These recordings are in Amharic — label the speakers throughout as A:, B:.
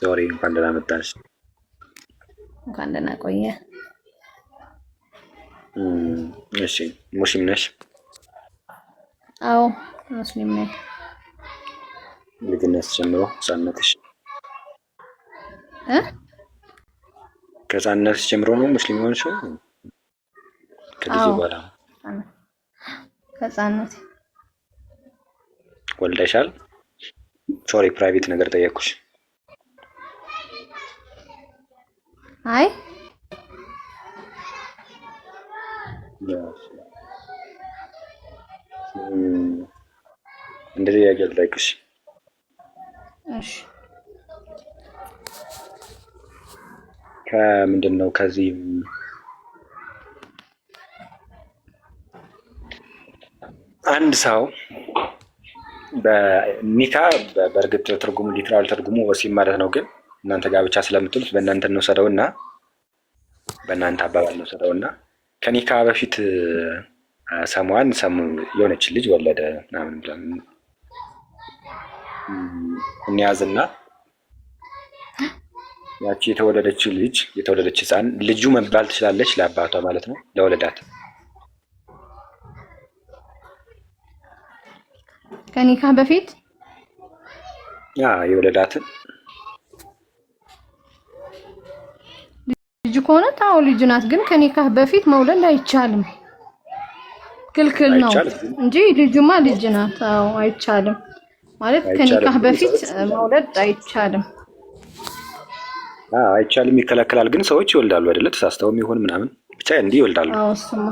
A: ሶሪ እንኳን ደህና መጣሽ።
B: እንኳን ደህና ቆየ።
A: እሺ ሙስሊም ነሽ?
B: አዎ ሙስሊም ነኝ።
A: ልጅነት ጀምሮ ህጻንነትሽ ከህጻንነትሽ ጀምሮ ነው ሙስሊም ሆንሽው? ከጊዜ በኋላ
B: ከህጻንነት
A: ወልደሻል? ሶሪ ፕራይቬት ነገር ጠየቅኩሽ።
B: አይ
A: እንደዚህ ያገልጠይቅሽ።
B: እሺ
A: ከምንድን ነው ከዚህ አንድ ሰው በኒካ በእርግጥ ትርጉሙ ሊትራል ትርጉሙ ወሲብ ማለት ነው። ግን እናንተ ጋር ብቻ ስለምትሉት በእናንተ እንወሰደውና በእናንተ አባባል እንወሰደውና ከኒካ በፊት ሰሟን የሆነች ልጅ ወለደ ምናምን ብለን እንያዝና ያቺ የተወለደች ህፃን ልጁ መባል ትችላለች ለአባቷ ማለት ነው፣ ለወለዳት
B: ከኒካ በፊት
A: የወለዳትን
B: ልጅ ከሆነ ታው ልጅ ናት። ግን ከኒካ በፊት መውለድ አይቻልም፣ ክልክል ነው እንጂ ልጁማ ልጅ ናት። አዎ አይቻልም ማለት ከኒካ በፊት መውለድ አይቻልም።
A: አይቻልም ይከለከላል። ግን ሰዎች ይወልዳሉ አይደለ? ተሳስተውም ይሆን ምናምን ብቻ እንዲህ ይወልዳሉ።
B: እሱማ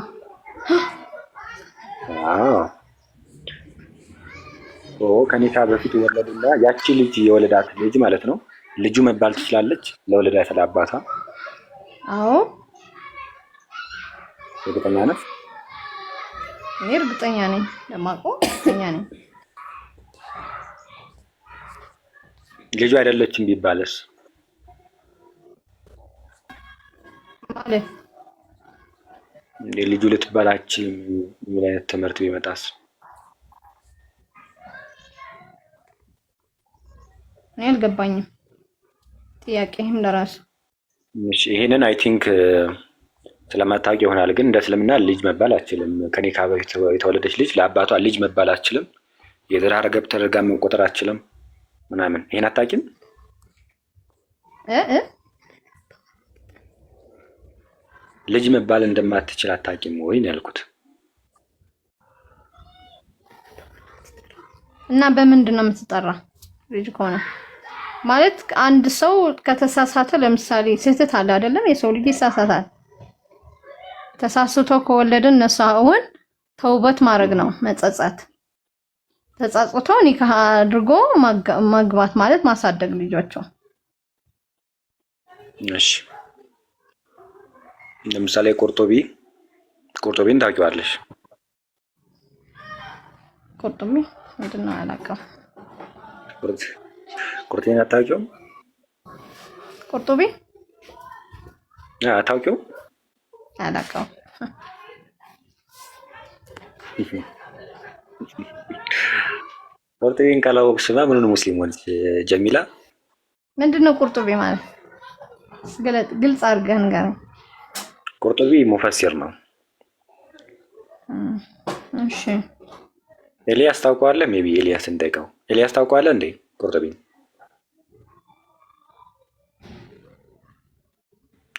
A: ከኒካ በፊት ወለዱና ያቺ ልጅ የወለዳት ልጅ ማለት ነው ልጁ መባል ትችላለች ለወለዳት ለአባቷ።
B: አዎ
A: እርግጠኛ ነህ?
B: እኔ እርግጠኛ ነኝ፣ ለማውቀው እርግጠኛ ነኝ።
A: ልጁ አይደለችም ቢባልስ?
B: ማለት
A: ልጁ ልትባላችም ምን አይነት ትምህርት ቢመጣስ?
B: እኔ አልገባኝም ጥያቄህም ለራሱ።
A: እሺ ይሄንን አይ ቲንክ ስለማታውቂ ይሆናል። ግን እንደ እስልምና ልጅ መባል አትችልም። ከኒካ በፊት የተወለደች ልጅ ለአባቷ ልጅ መባል አትችልም። የዘር ሐረግ ተደርጋ መቆጠር አትችልም ምናምን። ይሄን አታውቂም? ልጅ መባል እንደማትችል አታውቂም ወይ ነው ያልኩት።
B: እና በምንድን ነው የምትጠራ ልጅ ከሆነ? ማለት አንድ ሰው ከተሳሳተ ለምሳሌ ስህተት አለ አይደለም? የሰው ልጅ ይሳሳታል። ተሳስቶ ከወለደ እነሱ አሁን ተውበት ማድረግ ነው መጸጸት። ተጸጽቶ ኒካህ አድርጎ ማግባት ማለት ማሳደግ ልጆቹ።
A: እሺ ለምሳሌ ቁርጡቢን ታውቂዋለሽ?
B: ቁርጡቢ ምንድን ነው? አላውቅም።
A: ቁርጡቢን አታውቂውም?
B: ቁርጡቢ
A: አታውቂውም?
B: አላውቅም።
A: ቁርጡቢን ካላወቅሽማ ምኑን ሙስሊም ሆንሽ ጀሚላ?
B: ምንድን ነው ቁርጡቢ ማለት? ግልጽ አድርገህ ንገረኝ።
A: ቁርጡቢ ሙፈሲር ነው።
B: እሺ
A: ኤልያስ ታውቀዋለህ? ሜቢ ኤልያስ እንጠይቀው። ኤልያስ ታውቀዋለህ እንዴ ቁርጡቢን?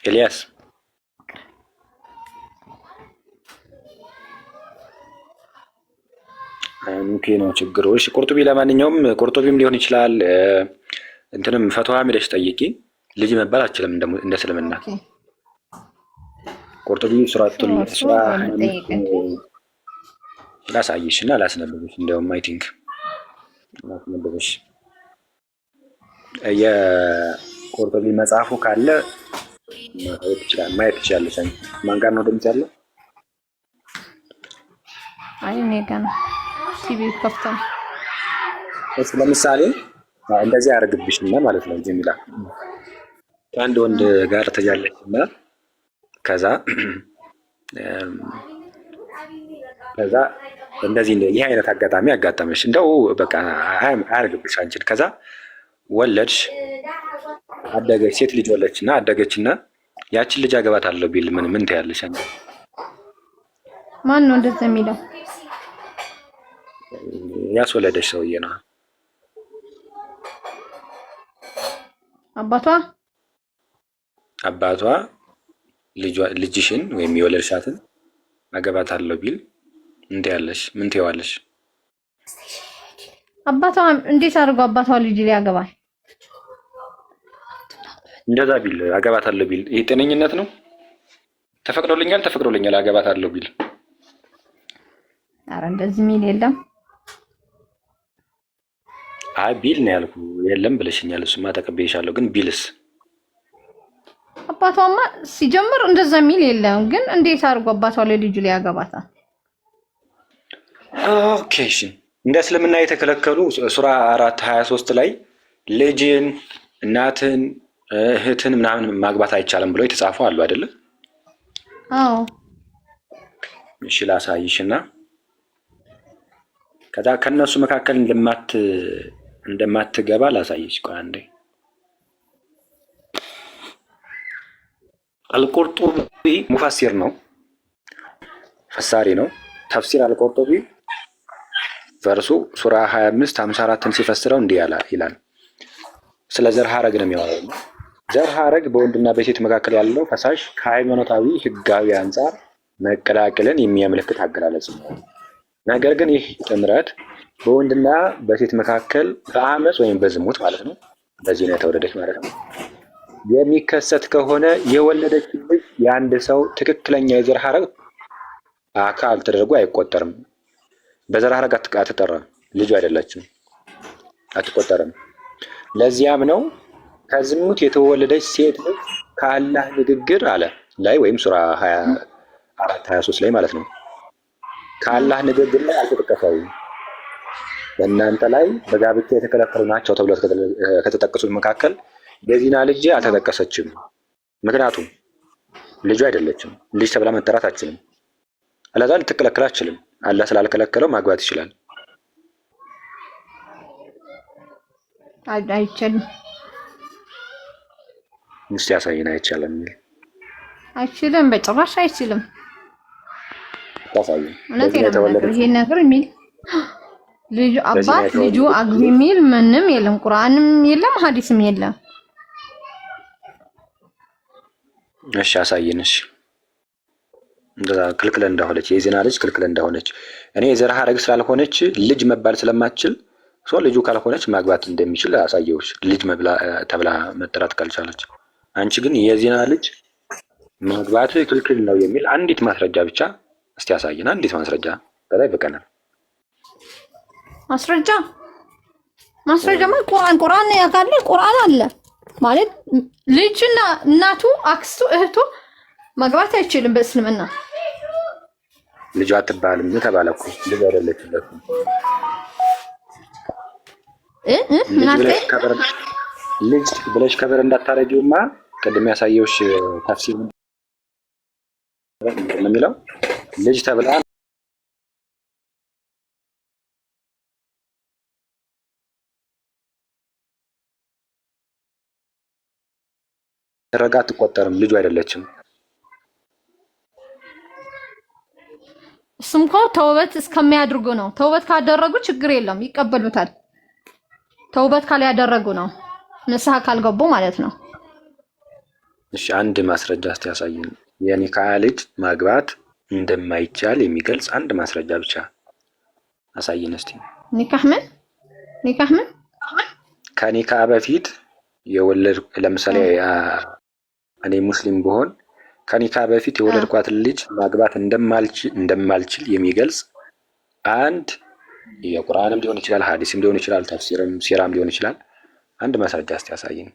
A: ኤልያስ ኦኬ ነው ችግሩ። እሺ ቁርጡቢ ለማንኛውም ቁርጡቢም ሊሆን ይችላል። እንትንም ፈትዋ ሄደሽ ጠይቂ። ልጅ መባል አትችልም እንደ እስልምና። ቁርጡቢ ሱራቱል ላሳይሽ እና ላስነበብሽ። እንደውም አይ ቲንክ ላስነበብሽ የቁርጡቢ መጽሐፉ ካለ ማየት ትችላለሽ። ማን ጋር ነው ድምጽ ያለው?
B: አይ እኔ ጋር ነው። ቲቪ ከፍተን
A: ለምሳሌ እንደዚህ ያደርግብሽና ማለት ነው ጀሚላ ከአንድ ወንድ ጋር ትያለሽና ከዛ እንደዚህ ይህ አይነት አጋጣሚ ያጋጠመሽ እንደው በቃ አያርግብሽ አንቺን። ከዛ ወለድሽ፣ አደገች፣ ሴት ልጅ ወለድችና አደገችና ያችን ልጅ አገባታለሁ ቢል ምን ትያለሽ?
B: ማን ነው እንደዛ የሚለው?
A: ያስወለደች ሰውዬ ነው። አባቷ ልጅሽን ወይም የወለድሻትን አገባታለሁ ቢል ምን ትያለሽ? ምን ትይዋለሽ?
B: አባቷ እንዴት አድርጎ አባቷ ልጅ ሊያገባል?
A: እንደዛ ቢል አገባታለሁ ቢል ይሄ ጤነኝነት ነው? ተፈቅዶልኛል አገባታለሁ ቢል?
B: ኧረ እንደዚህ የሚል የለም።
A: አይ ቢል ነው ያልኩ። የለም ብለሽኛል። እሱማ ተቀበይሻለሁ። ግን ቢልስ?
B: አባቷማ ሲጀምር እንደዛ የሚል የለም። ግን እንዴት አድርጎ አባቷ ለልጁ ሊያገባታል?
A: ኦኬ እሺ። እንደ እስልምና የተከለከሉ ሱራ 4:23 ላይ ልጅን፣ እናትን፣ እህትን ምናምን ማግባት አይቻልም ብሎ የተጻፉ አሉ አይደለ?
B: አዎ።
A: እሺ ላሳይሽና ከዛ ከነሱ መካከል እንደማትገባ ላሳይሽ። ቆይ አንዴ። አልቁርጡቢ ሙፈሲር ነው፣ ፈሳሪ ነው። ተፍሲር አልቁርጡቢ ቨርሱ ሱራ 25:54ን ሲፈስረው እንዲህ ይላል። ስለ ዘር ሐረግ ነው የሚያወራው። ዘር ሐረግ በወንድና በሴት መካከል ያለው ፈሳሽ ከሃይማኖታዊ ህጋዊ አንጻር መቀላቀልን የሚያመለክት አገላለጽ ነው። ነገር ግን ይህ ጥምረት በወንድና በሴት መካከል በአመፅ ወይም በዝሙት ማለት ነው፣ በዚህ ነው የተወለደች ማለት ነው፣ የሚከሰት ከሆነ የወለደች ልጅ የአንድ ሰው ትክክለኛ የዘር ሐረግ አካል ተደርጎ አይቆጠርም። በዘር ሐረግ አትጠራም። ልጁ አይደለችም፣ አትቆጠርም። ለዚያም ነው ከዝሙት የተወለደች ሴት ልጅ ከአላህ ንግግር አለ ላይ ወይም ሱራ 24:23 ላይ ማለት ነው ከአላህ ንግግር ላይ አልተጠቀሰውም። በእናንተ ላይ በጋብቻ የተከለከሉ ናቸው ተብሎ ከተጠቀሱት መካከል የዚና ልጅ አልተጠቀሰችም። ምክንያቱም ልጁ አይደለችም። ልጅ ተብላ መጠራት አትችልም። አለዛ ልትከለከል አትችልም። አላህ ስላልከለከለው ማግባት ይችላል።
B: አይችልም።
A: እስቲ ያሳየን። አይቻልም የሚል
B: አይችልም፣ በጭራሽ አይችልም።
A: ታሳየን።
B: ይሄ ነገር የሚል ልጁ አባት ልጁ አግቢ የሚል ምንም የለም። ቁርአንም የለም፣ ሐዲስም የለም።
A: እሺ ያሳየን። እሺ እንደዛ ክልክል እንደሆነች የዚና ልጅ ክልክል እንደሆነች እኔ የዘር ሐረግ ስላልሆነች ልጅ መባል ስለማትችል ሰው ልጁ ካልሆነች ማግባት እንደሚችል አሳየውሽ። ልጅ ተብላ መጠራት ካልቻለች። አንቺ ግን የዚና ልጅ ማግባት ክልክል ነው የሚል አንዲት ማስረጃ ብቻ እስቲ ያሳየን። አንዲት ማስረጃ በላይ በቀናል።
B: ማስረጃማ ቁርአን ያካለ ቁርአን አለ ማለት ልጅና እናቱ አክስቱ እህቱ ማግባት አይችልም በእስልምና።
A: ልጅ አትባልም ተባለ እኮ ልጅ አይደለችም። ልጅ ብለሽ ከበር እንዳታረጊውማ ቅድም ያሳየውሽ ተፍሲር ነው የሚለው ልጅ ተብላ ረጋ አትቆጠርም። ልጁ አይደለችም።
B: እሱም እኮ ተውበት እስከሚያደርጉ ነው። ተውበት ካደረጉ ችግር የለም ይቀበሉታል። ተውበት ካላደረጉ ነው ንስሐ ካልገቡ ማለት ነው።
A: እሺ አንድ ማስረጃ እስቲ ያሳየን። የኒካ ልጅ ማግባት እንደማይቻል የሚገልጽ አንድ ማስረጃ ብቻ አሳየን እስቲ። ኒካህ ምን ከኒካ በፊት የወለድ ለምሳሌ እኔ ሙስሊም ብሆን ከኒካ በፊት የወለድኳትን ልጅ ማግባት እንደማልችል የሚገልጽ አንድ የቁርአንም ሊሆን ይችላል፣ ሐዲስም ሊሆን ይችላል፣ ተፍሲርም ሲራም ሊሆን ይችላል። አንድ ማስረጃ እስቲ ያሳየን።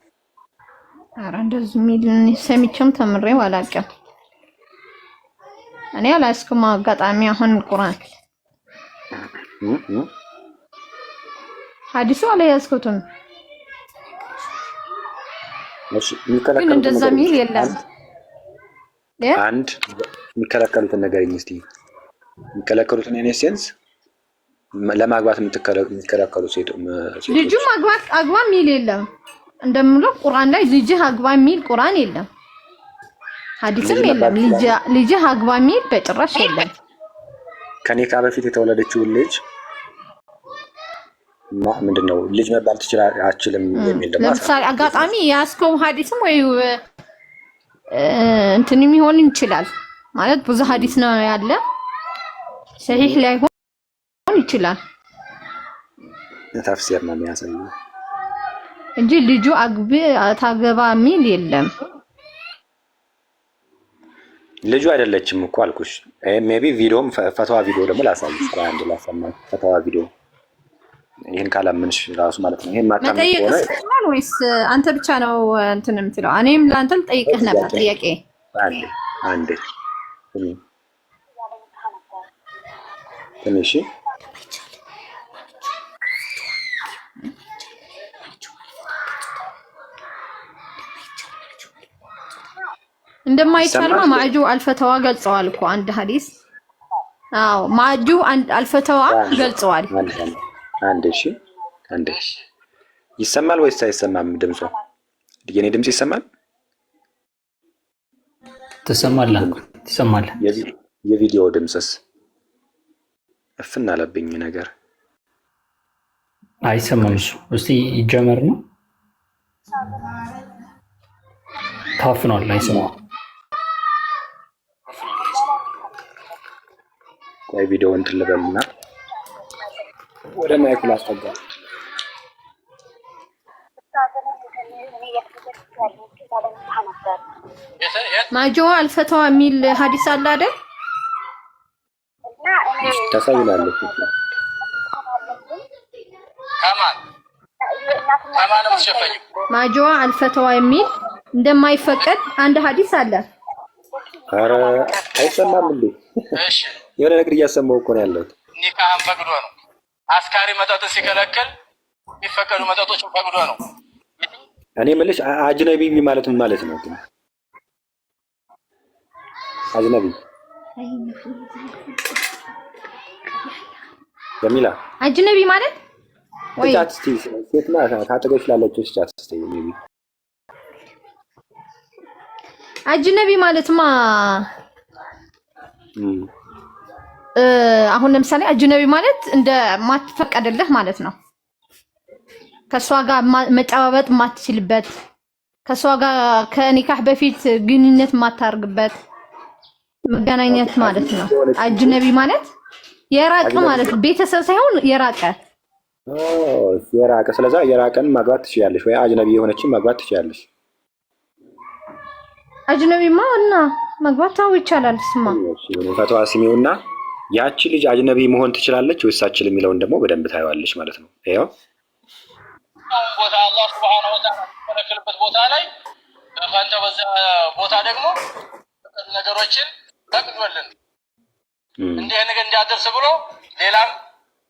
B: ኧረ እንደዚህ የሚል ሰምቼም ተምሬው አላውቅም። እኔ አላስኩም አጋጣሚ አሁን ቁርአን ሐዲሱ አልያዝኩትም።
A: እሺ ግን
B: እንደዛ የሚል የለም።
A: አንድ የሚከለከሉትን ነገር እስቲ የሚከለከሉትን ኢኔሴንስ ለማግባት የምትከለከሉ ሴቶች
B: ልጁ ማግባት አግባ የሚል የለም። እንደምለው ቁርአን ላይ ልጅህ አግባ የሚል ቁርአን የለም፣ ሐዲስም የለም። ልጅህ አግባ የሚል በጭራሽ የለም።
A: ከኒካ በፊት የተወለደችውን ልጅ ምንድነው ልጅ መባል አችልም የሚል ደግሞ
B: ለምሳሌ አጋጣሚ ያስከው ሐዲስም ወይ እንትን የሚሆን ይችላል ማለት ብዙ ሐዲስ ነው ያለ ሰሂህ ላይሆን ይችላል።
A: ተፍሲር ነው የሚያሳየው
B: እንጂ ልጁ ታገባ የሚል የለም።
A: ልጁ አይደለችም እኮ አልኩሽ። ሜቢ ቪዲዮም ፈተዋ ቪዲዮ ደግሞ ላሳይሽ። አንድ ላሰማ ፈተዋ ቪዲዮ ይሄን ካላምንሽ ራሱ ማለት ነው። ይሄን ማጣም
B: ሆነ ወይስ አንተ ብቻ ነው እንትን የምትለው? እኔም ለአንተ ልጠይቅህ ነበር ጥያቄ። አንዴ ትንሽ እንደማይቻልማ ማዕጁ አልፈተዋ ገልጸዋል እኮ አንድ ሐዲስ። አዎ ማዕጁ አልፈተዋ ገልጸዋል።
A: አንዴ እሺ፣ አንዴ ይሰማል ወይስ አይሰማም? ድምፁ የኔ ድምፅ ይሰማል?
C: ትሰማለህ? ይሰማል።
A: የቪዲዮ ድምፅስ እፍና አለብኝ ነገር
C: አይሰማም። እሱ እስቲ ይጀመር ነው ታፍኗል። አይሰማም።
A: ቆይ ቪዲዮ እንትን ልበልና ወደ ማይክል አስጠጋ።
B: ማጆ አልፈተዋ የሚል ሐዲስ አለ አይደል?
A: ታሳይናለች።
B: ማጆ አልፈተዋ የሚል እንደማይፈቀድ አንድ ሐዲስ አለ።
A: ኧረ አይሰማም እንዴ? እሺ የሆነ ነገር እያሰማው እኮ ነው ያለሁት።
D: ኒካህን ፈቅዶ ነው። አስካሪ መጠጥን ሲከለክል የሚፈቀዱ መጠጦችን ፈቅዶ ነው።
A: እኔ የምልሽ አጅነቢ ማለት ምን ማለት ነው? ግን አጅነቢ ጀሚላ
B: አጅነቢ ማለት ወይ
A: ሴት ናት ካጠገሽ ላለችው ስቻስተ ሜቢ
B: አጅነቢ ማለትማ አሁን ለምሳሌ አጅነቢ ማለት እንደ ማትፈቀድልህ ማለት ነው። ከሷ ጋር መጨባበጥ ማትችልበት፣ ከሷ ጋር ከኒካህ በፊት ግንኙነት ማታርግበት መገናኘት ማለት ነው። አጅነቢ ማለት የራቀ ማለት ቤተሰብ ሳይሆን የራቀ
A: የራቀ። ስለዚህ የራቀን ማግባት ትችያለሽ ወይ አጅነቢ የሆነችን ማግባት ትችያለሽ።
B: አጅነቢማ እና ማግባት ታው ይቻላል። ስማ
A: ፈተዋ ስሚውና ያቺ ልጅ አጅነቢ መሆን ትችላለች ወይስ አትችልም የሚለውን ደግሞ በደንብ ታየዋለሽ ማለት ነው። ይሄው
D: ቦታ አላህ Subhanahu Wa Ta'ala ተከለከለበት ቦታ ላይ ፈንተ በዛ ቦታ ደግሞ ነገሮችን ፈቅዶልን እንዲህ ነገር እንዲያደርስ ብሎ ሌላም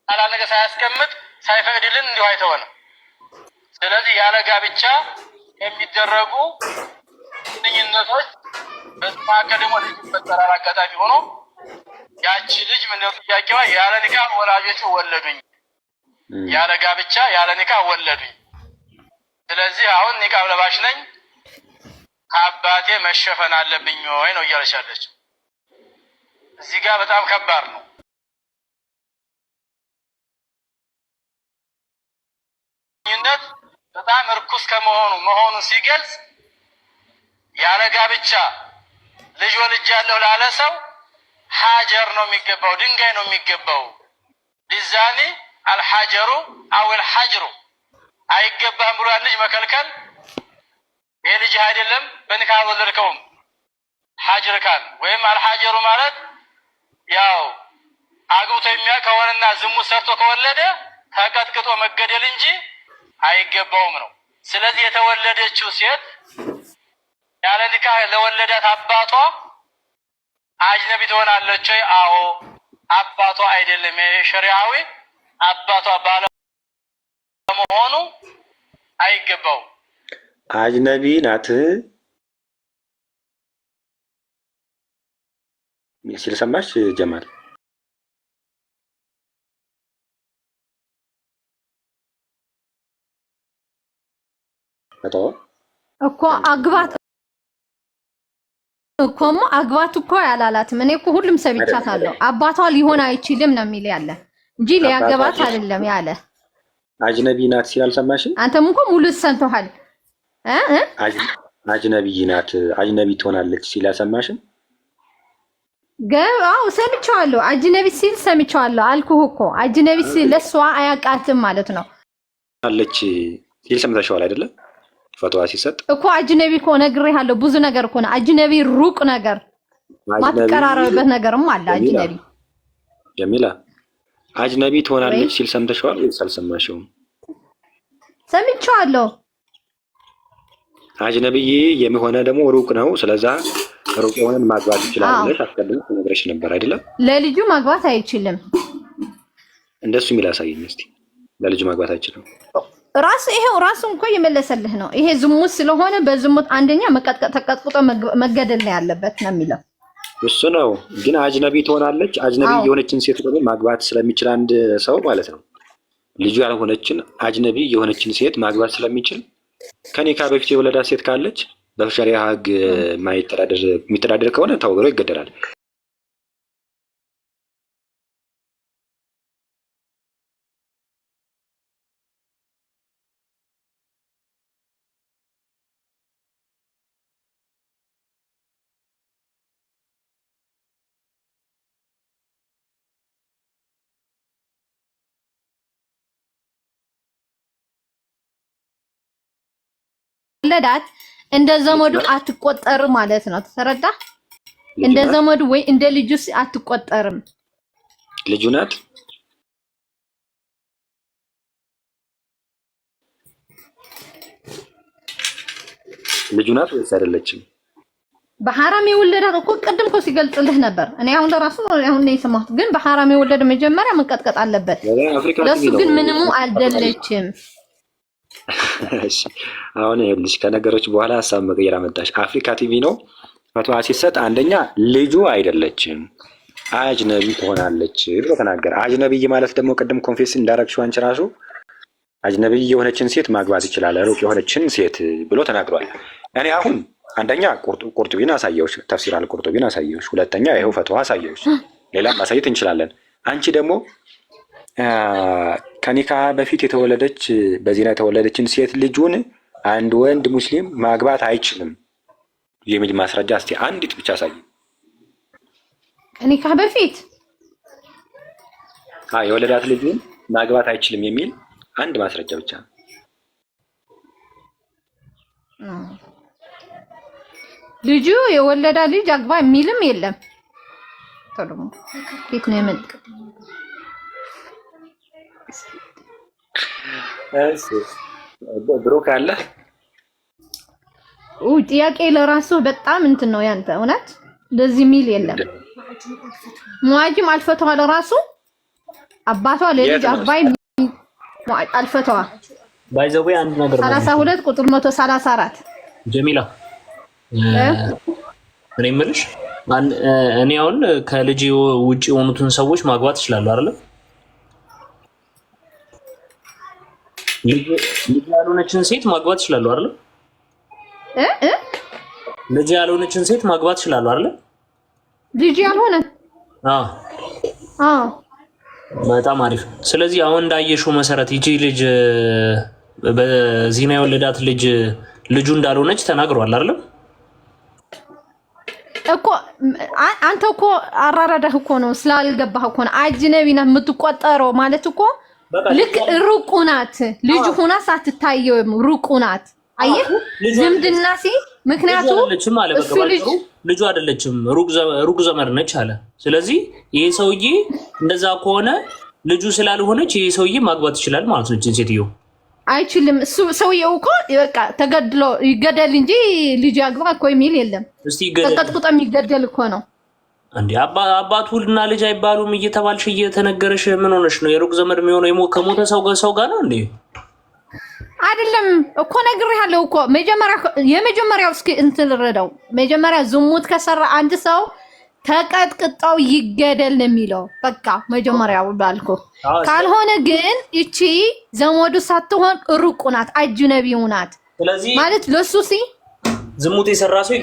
D: አላ ነገር ሳያስቀምጥ ሳይፈቅድልን እንዲሁ አይተወንም። ስለዚህ ያለ ጋብቻ የሚደረጉ ግንኙነቶች በተማከለ ደግሞ ልጅ ይፈጠራል። አጋጣሚ ሆኖ ያቺ ልጅ ምንድነው ጥያቄዋ? ያለ ኒካህ ወላጆቹ ወለዱኝ፣ ያለ ጋብቻ ያለ ኒካህ ወለዱኝ። ስለዚህ አሁን ኒካህ ለባሽ ነኝ፣ ከአባቴ መሸፈን አለብኝ ወይ ነው እያለቻለች። እዚህ ጋር በጣም ከባድ ነው። ግንኙነት በጣም እርኩስ መሆኑን ሲገልጽ ያለ ጋብቻ ልጅ ወልጃለሁ ላለ ሰው ሐጀር ነው የሚገባው፣ ድንጋይ ነው የሚገባው። ሊዛኒ አልሐጀሩ አው አልሐጅሩ አይገባም ብሎ ልጅ መከልከል ይሄ ልጅ አይደለም በኒካህ ወለድከውም ሐጅር ካል ወይም አልሐጀሩ ማለት ያው አግብቶ ከሆነና ዝሙት ሰርቶ ከወለደ ተቀጥቅጦ መገደል እንጂ አይገባውም ነው። ስለዚህ የተወለደችው ሴት ያለ ኒካህ ለወለዳት አባቷ አጅነቢ ትሆናለች ወይ? አዎ አባቷ አይደለም የሸሪዓዊ አባቷ ባለመሆኑ አይገባው።
A: አጅነቢ ናት ሲል ሰማሽ ጀማል? ፈተዋ
B: እኮ አግባት እኮማ አግባት እኮ ያላላትም። እኔ እኮ ሁሉም ሰብቻታለሁ። አባቷ ሊሆን አይችልም ነው የሚል ያለ እንጂ ሊያገባት አይደለም ያለ።
A: አጅነቢ ናት ሲል አልሰማሽም?
B: አንተም እኮ ሙሉ ሰምተሃል።
A: አጅነቢ ናት አጅነቢ ትሆናለች ሲል አልሰማሽም?
B: አዎ ሰምቻለሁ። አጅነቢ ሲል ሰምቻለሁ አልኩህ እኮ። አጅነቢ ሲል ለሷ አያውቃትም ማለት ነው
A: አለች ሲል ሰምተሽዋል አይደለም? ፈትዋ ሲሰጥ
B: እኮ አጅነቢ እኮ ነግሬሃለሁ። ብዙ ነገር እኮ ነው አጅነቢ፣ ሩቅ ነገር ማትቀራረብበት ነገርም አለ። አጅነቢ
A: ጀሚላ አጅነቢ ትሆናለች ሲል ሰምተሽዋል ወይስ አልሰማሽውም?
B: ሰምቻለሁ።
A: አጅነቢዬ የሚሆነ ደግሞ ሩቅ ነው። ስለዛ ሩቅ የሆነን ማግባት ይችላል አስቀድሞ ተነግረሽ ነበር አይደለም?
B: ለልጁ ማግባት አይችልም።
A: እንደሱ የሚል አሳየኝ እስቲ። ለልጁ ማግባት አይችልም
B: ይሄው ራሱ እንኳ እየመለሰልህ ነው። ይሄ ዝሙት ስለሆነ በዝሙት አንደኛ መቀጥቀጥ ተቀጥቅጦ መገደል ነው ያለበት ነው የሚለው
A: እሱ ነው። ግን አጅነቢ ትሆናለች። አጅነቢ የሆነችን ሴት ደግሞ ማግባት ስለሚችል አንድ ሰው ማለት ነው ልጁ ያልሆነችን አጅነቢ የሆነችን ሴት ማግባት ስለሚችል ከኒካ በፊት የወለዳት ሴት ካለች በሸሪዓ ሕግ የሚተዳደር ከሆነ ተወግሮ ይገደላል።
B: ለዳት እንደ ዘመዱ አትቆጠር ማለት ነው። ተረዳ? እንደ ዘመዱ ወይ እንደ ልጁስ አትቆጠርም።
A: ልጁ ናት። ልጁ ናት ወይስ አይደለችም?
B: በሐራም የወለዳት እኮ ቅድም እኮ ሲገልጽልህ ነበር። እኔ አሁን ለራሱ አሁን ነው የሰማሁት። ግን በሐራም የወለደ መጀመሪያ መቀጥቀጥ አለበት። ለሱ ግን ምንም አይደለችም።
A: እሺ አሁን ይኸውልሽ ከነገሮች በኋላ ሀሳብ መቀየር አመጣሽ። አፍሪካ ቲቪ ነው ፈትዋ ሲሰጥ አንደኛ ልጁ አይደለችም አጅነቢ ትሆናለች ብሎ ተናገረ። አጅነቢይ ማለት ደግሞ ቅድም ኮንፌስ እንዳረግሽው አንቺ ራሱ አጅነቢይ የሆነችን ሴት ማግባት ይችላል ሩቅ የሆነችን ሴት ብሎ ተናግሯል። እኔ አሁን አንደኛ ቁርጡቢን አሳየውሽ፣ ተፍሲር አልቁርጡቢን አሳየውሽ። ሁለተኛ ይኸው ፈትዋ አሳየውሽ። ሌላም ማሳየት እንችላለን። አንቺ ደግሞ ከኒካ በፊት የተወለደች በዚና የተወለደችን ሴት ልጁን አንድ ወንድ ሙስሊም ማግባት አይችልም የሚል ማስረጃ እስቲ አንዲት ብቻ አሳይ።
B: ከኒካ በፊት
A: የወለዳት ልጁን ማግባት አይችልም የሚል አንድ ማስረጃ ብቻ።
B: ልጁ የወለዳ ልጅ አግባ የሚልም የለም። ተደሞ ከየት ነው የመጣው?
A: ብሩክ አለ
B: ጥያቄ ለራሱ በጣም እንትን ነው ያንተ። እውነት እንደዚህ ሚል የለም። ሙአጅም አልፈተዋ ለራሱ አባቷ ለልጅ አግባይ አልፈተዋ
C: ባይዘው አንድ ነገር
B: 32 ቁጥር 134
C: ጀሚላ እኔ የምልሽ እኔ አሁን ከልጅ ውጪ የሆኑትን ሰዎች ማግባት እችላለሁ አይደል? ልጅ ያልሆነችን ሴት ማግባት እችላለሁ አይደል? ልጅ ያልሆነችን ሴት ማግባት እችላለሁ አይደል?
B: ልጅ ያልሆነ
C: በጣም አሪፍ። ስለዚህ አሁን እንዳየሽው መሰረት ይቺ ልጅ በዚና የወለዳት ልጁ እንዳልሆነች ተናግሯል አይደል? እኮ
B: አንተ እኮ አራራዳህ እኮ ነው ስላልገባህ እኮ ነው። አጅነቢ ናት የምትቆጠረው ማለት እኮ ልክ ሩቁ ናት። ልጅ ሆና ሳትታየው ሩቁ ናት። አየህ ዝምድና ምክንያቱም እሱ
C: ልጁ አይደለችም ሩቅ ዘመድ ነች አለ። ስለዚህ ይሄ ሰውዬ እንደዛ ከሆነ ልጁ ስላልሆነች ይሄ ሰውዬ ማግባት ይችላል ማለት ነው። እቺን ሴትዮ
B: አይችልም። እሱ ሰውዬው እኮ በቃ ተገድሎ ይገደል እንጂ ልጅ ያግባ እኮ የሚል የለም። ተቀጥቅጦ የሚገደል እኮ ነው
C: እንዴ። አባቱ እና ልጅ አይባሉም እየተባልሽ እየተነገረሽ ምን ሆነሽ ነው? የሩቅ ዘመድ የሚሆነው ከሞተ ሰው ጋር ነው እንዴ?
B: አይደለም እኮ ነግሬሃለሁ እኮ የመጀመሪያው እስኪ እንትን ልረዳው። መጀመሪያ ዝሙት ከሰራ አንድ ሰው ተቀጥቅጠው ይገደል ነው የሚለው። በቃ መጀመሪያው ባልኩ። ካልሆነ ግን እቺ ዘመዱ ሳትሆን ሩቁ ናት፣ አጅነቢው ናት።
C: ስለዚህ
B: ማለት ለሱ
C: ዝሙት የሰራ ሰው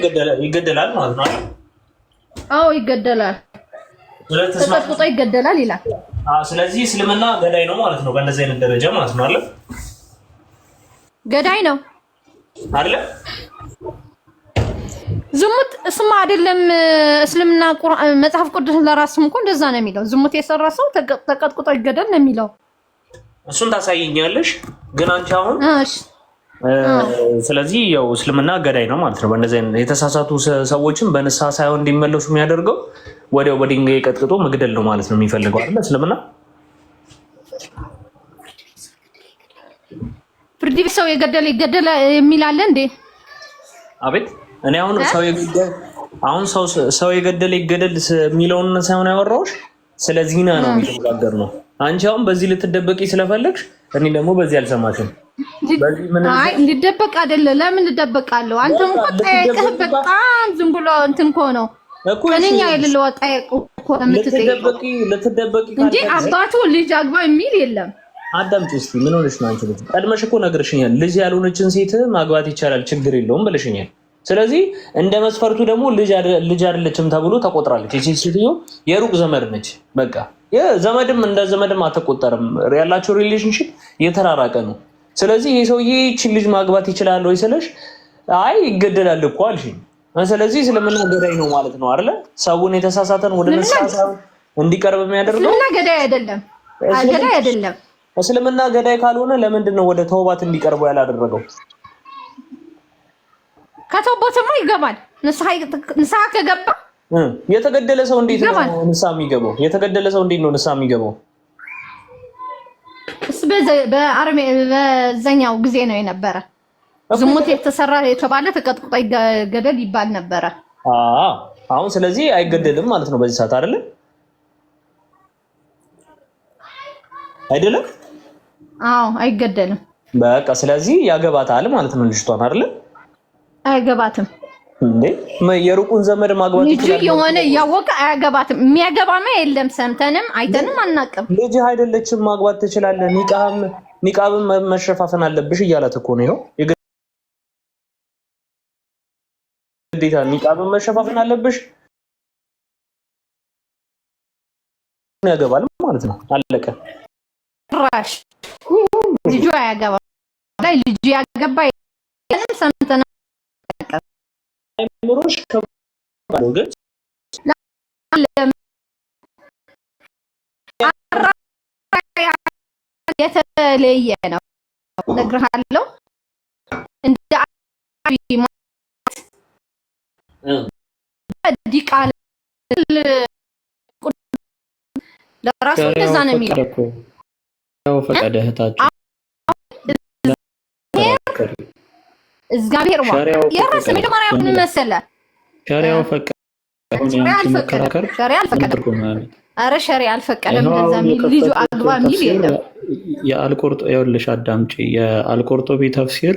C: ይገደላል ማለት ነው።
B: አዎ ይገደላል። ተቀጥቅጦ ይገደላል ይላል።
C: ስለዚህ እስልምና ገዳይ ነው ማለት ነው። በእንደዚህ አይነት ደረጃ ማለት ነው አይደል?
B: ገዳይ ነው
C: አይደል?
B: ዝሙት እስማ አይደለም። እስልምና ቁርአን መጽሐፍ ቅዱስ ለራስም እኮ እንደዛ ነው የሚለው። ዝሙት የሰራ ሰው ተቀጥቅጦ ይገደል ነው የሚለው።
C: እሱን ታሳይኛለሽ ግን አንቺ አሁን ስለዚህ ያው እስልምና ገዳይ ነው ማለት ነው። በእንደዚህ አይነት የተሳሳቱ ሰዎችን በንስሐ ሳይሆን እንዲመለሱ የሚያደርገው ወዲያው በድንጋይ ቀጥቅጦ መግደል ነው ማለት ነው የሚፈልገው አይደል? እስልምና
B: ፍርድ ቤት ሰው የገደለ ይገደል የሚል አለ እንዴ?
C: አቤት እኔ አሁን ሰው የገደለ ይገደል የሚለውን ሳይሆን ያወራሁሽ ስለ ዚና ነው የሚነጋገር ነው። አንቺ አሁን በዚህ ልትደበቂ ስለፈለግሽ እኔ ደግሞ በዚህ አልሰማሽም።
B: አይ ልደበቅ አይደለ? ለምን ልደበቃለሁ? አንተም እኮ ጠይቀህ በጣም ዝም ብሎ እንትን እኮ ነው ከእኔኛ የሌለው ጠይቅ እኮ የምትጠይቀው
C: ልትደበቂ
B: እንጂ አባቱ ልጅ አግባ የሚል የለም።
C: አዳምጪ እስኪ ምን ሆነሽ ነው አንቺ? ቀድመሽ እኮ ነግርሽኛል። ልጅ ያልሆነችን ሴት ማግባት ይቻላል ችግር የለውም ብለሽኛል። ስለዚህ እንደ መስፈርቱ ደግሞ ልጅ አይደለችም ተብሎ ተቆጥራለች። እቺ ሴትዮ የሩቅ ዘመድ ነች። በቃ የዘመድም እንደ ዘመድም አትቆጠርም። ያላቸው ሪሌሽንሺፕ የተራራቀ ነው። ስለዚህ ይሄ ሰውዬ እቺን ልጅ ማግባት ይችላል ወይ ስለሽ አይ ይገደላል እኮ አልሽኝ። ስለዚህ እስልምና ገዳይ ነው ማለት ነው አይደለ? ሰውን የተሳሳተን ወደ ንስሐ እንዲቀርብ የሚያደርገው እስልምና
B: ገዳይ አይደለም። ገዳይ አይደለም።
C: እስልምና ገዳይ ካልሆነ ለምንድን ነው ወደ ተውባት እንዲቀርቡ ያላደረገው?
B: ከተውበትማ ይገባል። ንስሐ ከገባ
C: የተገደለ ሰው እንዴት ነው ንስሐ የሚገባው? የተገደለ ሰው እንዴት ነው ንስሐ የሚገባው?
B: እሱ በዛኛው ጊዜ ነው የነበረ። ዝሙት የተሰራ የተባለ ተቀጥቅጦ ይገደል ይባል ነበረ።
C: አሁን ስለዚህ አይገደልም ማለት ነው በዚህ ሰዓት አይደለም? አይደለም?
B: አዎ አይገደልም።
C: በቃ ስለዚህ ያገባታል ማለት ነው ልጅቷን አይደለም?
B: አይገባትም
C: እንዴ የሩቁን ዘመድ ማግባት
B: ይችላል። ልጅ የሆነ ያወቀ አያገባትም። የሚያገባማ የለም። ሰምተንም አይተንም አናውቅም።
C: ልጅ አይደለችም ማግባት ትችላለህ። ኒቃብም መሸፋፈን አለብሽ እያላት እኮ ነው። ግዴታ ኒቃብም መሸፋፈን አለብሽ። ያገባል ማለት ነው። አለቀ።
B: ራሽ ልጁ አያገባም። ላይ ልጅ ያገባ የለም። ሰምተንም
C: አይምሮሽ ከባለው ግን
B: የተለየ ነው እነግርሃለሁ። እንደ ዲቃል ለራሱ እንደዛ ነው የሚለው።
E: ያው ፈቀደ እህታችን
B: እግዚአብሔር የራስ መጀመሪያ ምን መሰለህ
E: ሸሪዓው ፈቀደ።
B: ሸሪዓ አልፈቀደም። ኧረ ሸሪዓ አልፈቀደም። እንደዛ የሚል ልጁ አግባ የሚል የለም።
E: የአልቆርጦ ይኸውልሽ አዳምጪ። የአልቆርጦቢ ተፍሲር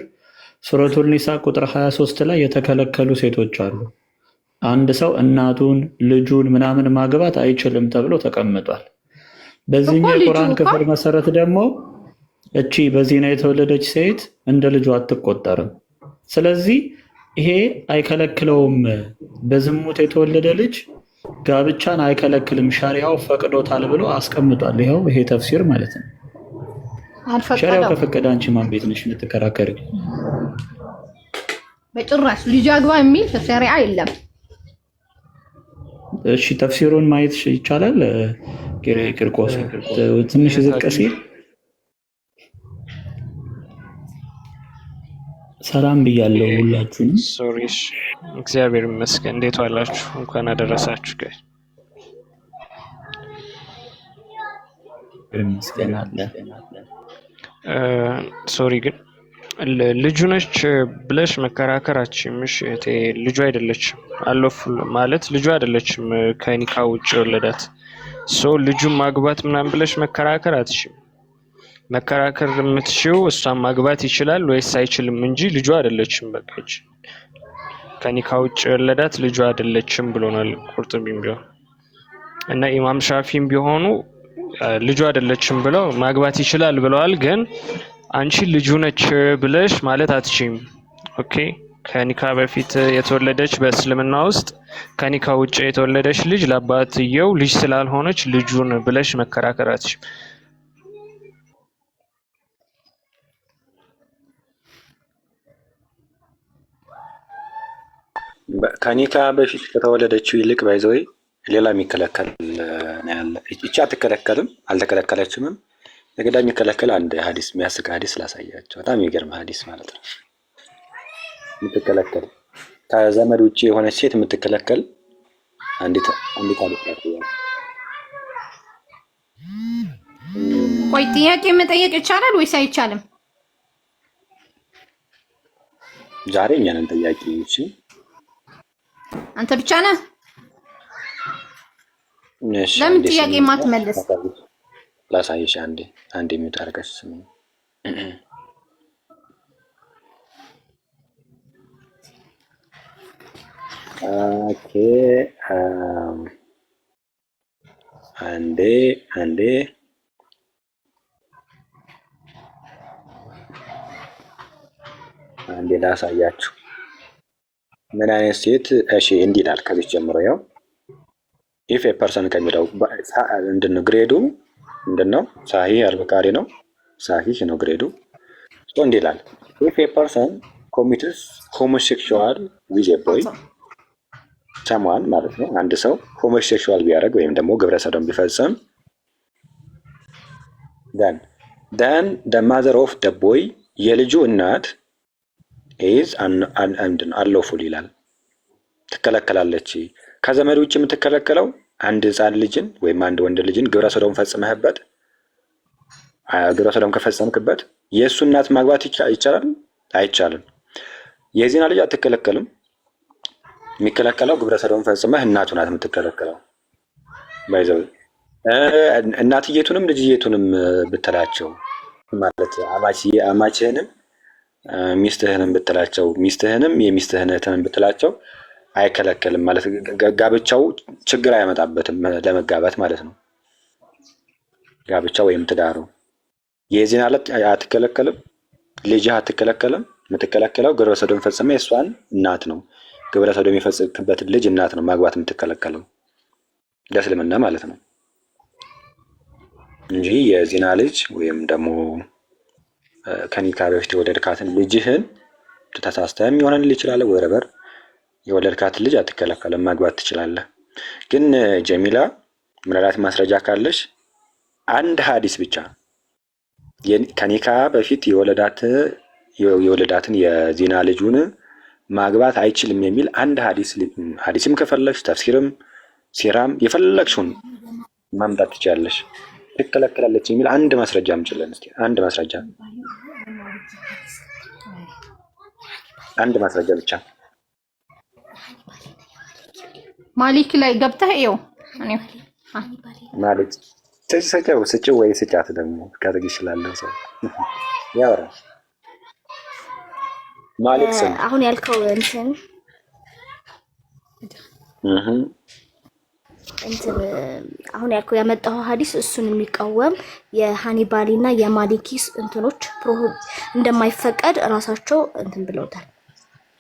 E: ሱረቱል ኒሳ ቁጥር 23 ላይ የተከለከሉ ሴቶች አሉ። አንድ ሰው እናቱን ልጁን ምናምን ማግባት አይችልም ተብሎ ተቀምጧል። በዚህኛው የቁርአን ክፍል መሰረት ደግሞ እቺ በዚና የተወለደች ሴት እንደ ልጇ አትቆጠርም። ስለዚህ ይሄ አይከለክለውም። በዝሙት የተወለደ ልጅ ጋብቻን አይከለክልም፣ ሸሪዓው ፈቅዶታል ብሎ አስቀምጧል። ይሄው ይሄ ተፍሲር ማለት ነው። ሸሪዓው ከፈቀደ አንቺ ማን ቤት ነሽ ልትከራከሪ?
B: በጭራሽ ልጅ አግባ የሚል ሸሪዓ የለም።
E: እሺ ተፍሲሩን ማየት ይቻላል? ቂርቆስ ትንሽ ዝቅ ሲል ሰላም ብያለሁ ሁላችሁንም።
F: ሶሪሽ እግዚአብሔር ይመስገን። እንዴት ዋላችሁ? እንኳን አደረሳችሁ። ጋር ሶሪ ግን ልጁ ነች ብለሽ መከራከራችን ምሽ ልጁ አይደለችም አለፉ ማለት ልጁ አይደለችም ከኒካ ውጭ ወለዳት ሶ ልጁን ማግባት ምናምን ብለሽ መከራከር አትችይም። መከራከር የምትችይው እሷን ማግባት ይችላል ወይስ አይችልም እንጂ ልጁ አይደለችም። በቃች ከኒካ ውጭ ወለዳት ልጁ አይደለችም ብሎናል ቁርጡቢም ቢሆን እና ኢማም ሻፊም ቢሆኑ ልጁ አይደለችም ብለው ማግባት ይችላል ብለዋል። ግን አንቺ ልጁ ነች ብለሽ ማለት አትችይም። ኦኬ ከኒካ በፊት የተወለደች በእስልምና ውስጥ ከኒካ ውጭ የተወለደች ልጅ ለአባትየው ልጅ ስላልሆነች ልጁን ብለሽ መከራከር አትችይም።
A: ከኒካ በፊት ከተወለደችው ይልቅ ባይዘወይ ሌላ የሚከለከል ነው ያለ። እቺ አትከለከልም፣ አልተከለከለችምም። ለገዳ የሚከለከል አንድ ሐዲስ የሚያስቅ ሐዲስ ላሳያቸው። በጣም የሚገርም ሐዲስ ማለት ነው። የምትከለከል ከዘመድ ውጭ የሆነች ሴት የምትከለከል አንዲት አልፈት።
B: ቆይ ጥያቄ መጠየቅ ይቻላል ወይስ አይቻልም?
A: ዛሬ እኛ ነን ጠያቂ። እሺ
B: አንተ ብቻ ነህ? ለምን ጥያቄ ማትመለስ?
A: ላሳይሽ። አንዴ ሚውት አድርገሽ ስሚ። ኦኬ አንዴ ላሳያችሁ ምን አይነት ሴት። እሺ እንዲህ ይላል ከዚህ ጀምሮ ያው ኢፍ ኤ ፐርሰን ከሚለው ምንድነው ግሬዱ? ምንድነው? ሳሂህ አልቡኻሪ ነው። ሳሂህ ነው ግሬዱ። እንዲህ ይላል ኢፍ ኤ ፐርሰን ኮሚትስ ሆሞሴክሹዋል ዊዝ ኤ ቦይ ሰማን ማለት ነው። አንድ ሰው ሆሞሴክሹዋል ቢያደርግ ወይም ደግሞ ግብረ ሰዶም ቢፈጽም then the mother of the boy የልጁ እናት is unlawful ይላል፣ ትከለከላለች። ከዘመድ ውጭ የምትከለከለው አንድ ህፃን ልጅን ወይም አንድ ወንድ ልጅን ግብረ ሰዶም ፈጽመህበት ግብረ ሰዶም ከፈጸምክበት የእሱ እናት ማግባት ይቻላል? አይቻልም። የዚህና ልጅ አትከለከልም። የሚከለከለው ግብረ ሰዶም ፈጽመህ እናቱ ናት የምትከለከለው። ባይዘው እናትየቱንም ልጅየቱንም ብትላቸው ማለት አማችህንም ሚስትህንም ብትላቸው ሚስትህንም የሚስትህን እህትንም ብትላቸው አይከለከልም ማለት ጋብቻው ችግር አያመጣበትም ለመጋባት ማለት ነው። ጋብቻው ወይም ትዳሩ የዚህን አለት አትከለከልም። ልጅህ አትከለከልም። የምትከለከለው ግብረ ሰዶም ፈጽመህ የእሷን እናት ነው። ግብረ ሰዶም የፈጸምክበት ልጅ እናት ነው ማግባት የምትከለከለው ለእስልምና ማለት ነው እንጂ የዚና ልጅ ወይም ደግሞ ከኒካ በፊት የወለድካትን ልጅህን ተሳስተህም ይሆናል ይችላል ወረበር የወለድካትን ልጅ አትከለከልም፣ ማግባት ትችላለህ። ግን ጀሚላ ምናልባት ማስረጃ ካለሽ አንድ ሐዲስ ብቻ ከኒካ በፊት የወለዳትን የዚና ልጁን ማግባት አይችልም የሚል አንድ ሐዲስም ከፈለግሽ ተፍሲርም ሲራም የፈለግሽውን ማምጣት ትችላለሽ። ትከለከላለች የሚል አንድ ማስረጃ አምጪልን እስኪ። አንድ ማስረጃ ብቻ
B: ማሊክ ላይ ገብተህ ይኸው እኔ
A: ማሊክ ስጭው ወይ ስጫት ደግሞ ካደግ ይችላል ሰው ያወራ ማሊክ ሰው
G: አሁን ያልከው አሁን ያልከው ያመጣው ሐዲስ እሱን የሚቃወም የሃኒባሊ እና የማሊኪ እንትኖች እንደማይፈቀድ ራሳቸው ብለውታል።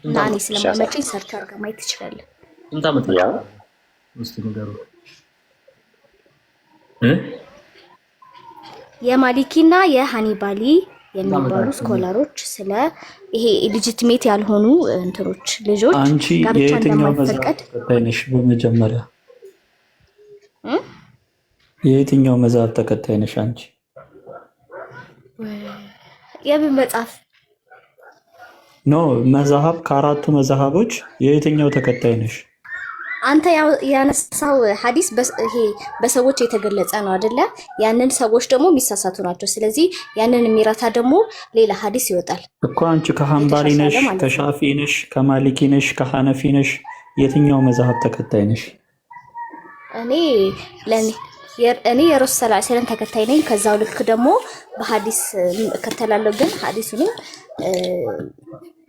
G: እና እኔ ስለማመጪኝ ሰርች አድርገህ ማየት ትችላለህ።
C: እንታመጣ ውስጥ ነገሩ
G: የማሊኪ እና የሃኒባሊ የሚባሉ ስኮላሮች ስለ ይሄ ሌጂቲሜት ያልሆኑ እንትኖች ልጆች ጋብቻ እንደማይፈቀድ
E: ነሽ። በመጀመሪያ የየትኛው መጽሐፍ ተከታይ ነሽ አንቺ?
G: የምን መጽሐፍ
E: ኖ መጽሐፍ ከአራቱ መጽሐፎች የየትኛው ተከታይ ነሽ?
G: አንተ ያነሳው ሐዲስ ይሄ በሰዎች የተገለጸ ነው አይደለ? ያንን ሰዎች ደግሞ የሚሳሳቱ ናቸው። ስለዚህ ያንን የሚረታ ደግሞ ሌላ ሐዲስ ይወጣል
E: እኮ። አንቺ ከሐንባሊ ነሽ፣ ከሻፊ ነሽ፣ ከማሊኪ ነሽ፣ ከሐነፊ ነሽ። የትኛው መጽሐፍ ተከታይ ነሽ?
G: እኔ የረሱል ሰለላሁ ዐለይሂ ወሰለም ተከታይ ነኝ። ከዛው ልክ ደግሞ በሐዲስ እከተላለሁ። ግን ሐዲሱንም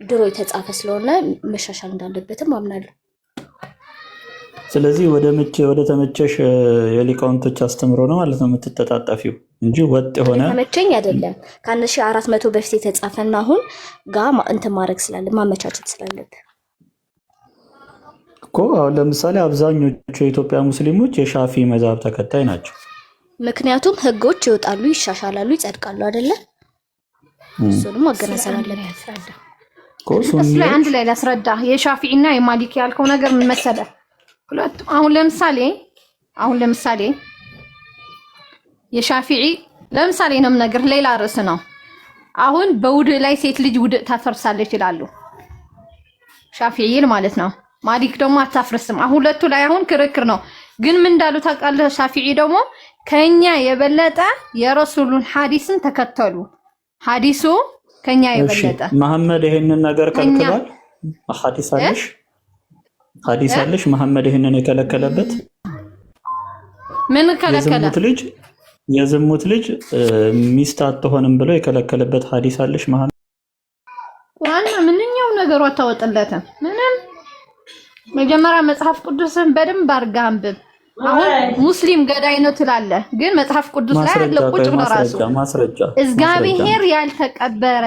G: ድሮ የተጻፈ ስለሆነ መሻሻል እንዳለበትም አምናለሁ።
E: ስለዚህ ወደ ተመቸሽ የሊቃውንቶች አስተምሮ ነው ማለት ነው የምትተጣጣፊው። እንጂ ወጥ የሆነ
G: ተመቸኝ አይደለም። ከ1400 በፊት የተጻፈና አሁን ጋር እንትን ማድረግ ስላለ ማመቻቸት ስላለብህ
E: እኮ አሁን ለምሳሌ አብዛኞቹ የኢትዮጵያ ሙስሊሞች የሻፊ መዛብ ተከታይ ናቸው።
G: ምክንያቱም ህጎች ይወጣሉ፣ ይሻሻላሉ፣ ይጸድቃሉ አይደለ? እሱንም ማገናዘብ አለብህ።
B: እሱ ላይ አንድ ላይ ላስረዳ። የሻፊዒና የማሊኪ ያልከው ነገር ምን መሰለህ? ሁለቱም አሁን ለምሳሌ የሻፊዒ ለምሳሌ ነው ነገር ሌላ ርዕስ ነው። አሁን በውድእ ላይ ሴት ልጅ ውድእ ታፈርሳለች ይላሉ ሻፊዒ ማለት ነው። ማሊክ ደግሞ አታፍርስም። አሁን ሁለቱ ላይ አሁን ክርክር ነው። ግን ምን እንዳሉ ታውቃለህ? ሻፊዒ ደግሞ ከኛ የበለጠ የረሱሉን ሐዲስን ተከተሉ። ሐዲሱ ከኛ የበለጠ
E: መሐመድ ይሄንን ነገር ከልክሏል። ሐዲስ አለሽ መሐመድ ይሄንን የከለከለበት
B: ምን ከለከለ?
E: የዝሙት ልጅ ሚስት አትሆንም ብሎ የከለከለበት ሐዲስ አለሽ መሐመድ?
B: ቁርአን ምንኛው ነገሩ አታወጣለትም። ምንም መጀመሪያ መጽሐፍ ቅዱስን በደንብ አድርጋ አንብብ። አሁን ሙስሊም ገዳይ ነው ትላለህ፣ ግን መጽሐፍ ቅዱስ ላይ ያለ ቁጭ ብሎ ራሱ እግዚአብሔር ያልተቀበረ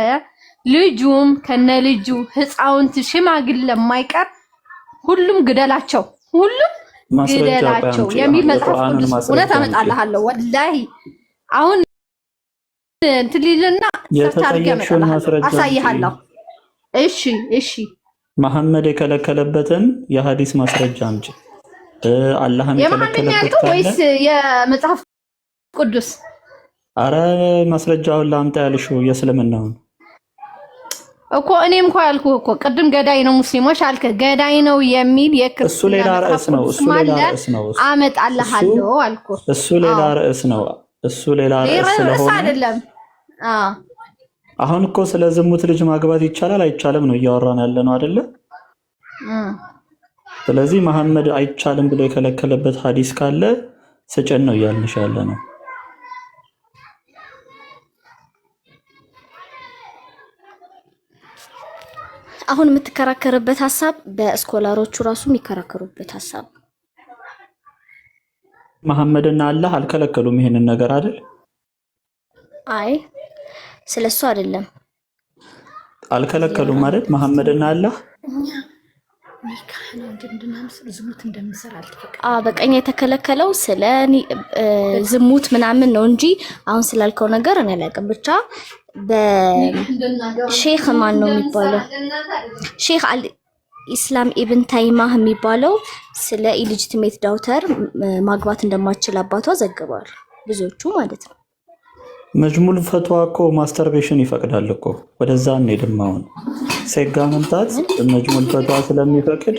B: ልጁም ከነ ልጁ ህፃውንት ሽማግሌ የማይቀር ሁሉም ግደላቸው የሚል መጽሐፍ ቅዱስ እውነት አመጣልሃለሁ። ወላሂ አሁን እንትሊልና ተርገም አሳይሃለሁ። እሺ
E: መሐመድ የከለከለበትን የሐዲስ ማስረጃ አምጪ። አላህም የከለከለበት
B: ወይስ የመጽሐፍ ቅዱስ?
E: አረ ማስረጃውን ላምጣ ያልሽው የእስልምናውን
B: እኮ እኔም እኮ ያልኩህ እኮ ቅድም ገዳይ ነው ሙስሊሞች አልከ። ገዳይ ነው የሚል የክርስቲያን
E: እሱ ሌላ ርዕስ ነው።
B: አመጣልሃለሁ አልኩህ።
E: እሱ ሌላ ርዕስ ነው። ስለሆነ
B: አይደለም።
E: አሁን እኮ ስለ ዝሙት ልጅ ማግባት ይቻላል አይቻልም ነው እያወራን ያለ ነው አይደለ? ስለዚህ መሐመድ አይቻልም ብሎ የከለከለበት ሐዲስ ካለ ስጨን ነው እያልንሽ ያለ ነው።
G: አሁን የምትከራከርበት ሐሳብ በስኮላሮቹ ራሱ የሚከራከሩበት ሐሳብ
E: መሐመድና አላህ አልከለከሉም ይሄንን ነገር አይደል?
G: አይ ስለሱ አይደለም
E: አልከለከሉም አይደል? መሐመድና አላህ
G: በቀኝ የተከለከለው ስለ ዝሙት ምናምን ነው እንጂ አሁን ስላልከው ነገር እኔ አላውቅም። ብቻ በሼክ ማን ነው የሚባለው ሼክ አልኢስላም ኢብን ታይማህ የሚባለው ስለ ኢሊጂቲሜት ዳውተር ማግባት እንደማትችል አባቷ ዘግበዋል፣ ብዙዎቹ ማለት ነው።
E: መጅሙል ፈትዋ እኮ ማስተርቤሽን ይፈቅዳል እኮ ወደዛ እንሄድም። አሁን ሴጋ መምጣት መጅሙል ፈትዋ ስለሚፈቅድ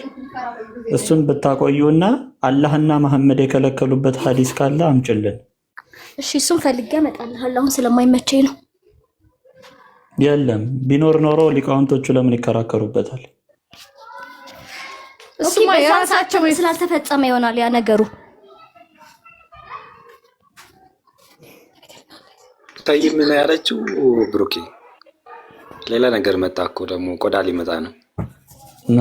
E: እሱን ብታቆዩና አላህና መሐመድ የከለከሉበት ሐዲስ ካለ አምጭልን።
G: እሺ እሱን ፈልጌ እመጣልሃለሁ። አሁን ስለማይመቸኝ ነው።
E: የለም ቢኖር ኖሮ ሊቃውንቶቹ ለምን ይከራከሩበታል?
G: እሱ የራሳቸው ስላልተፈጸመ ይሆናል ያ ነገሩ።
A: ታይ ምን ያለችው ብሩኬ ሌላ ነገር መጣ እኮ ደግሞ ቆዳ ሊመጣ ነው
E: እና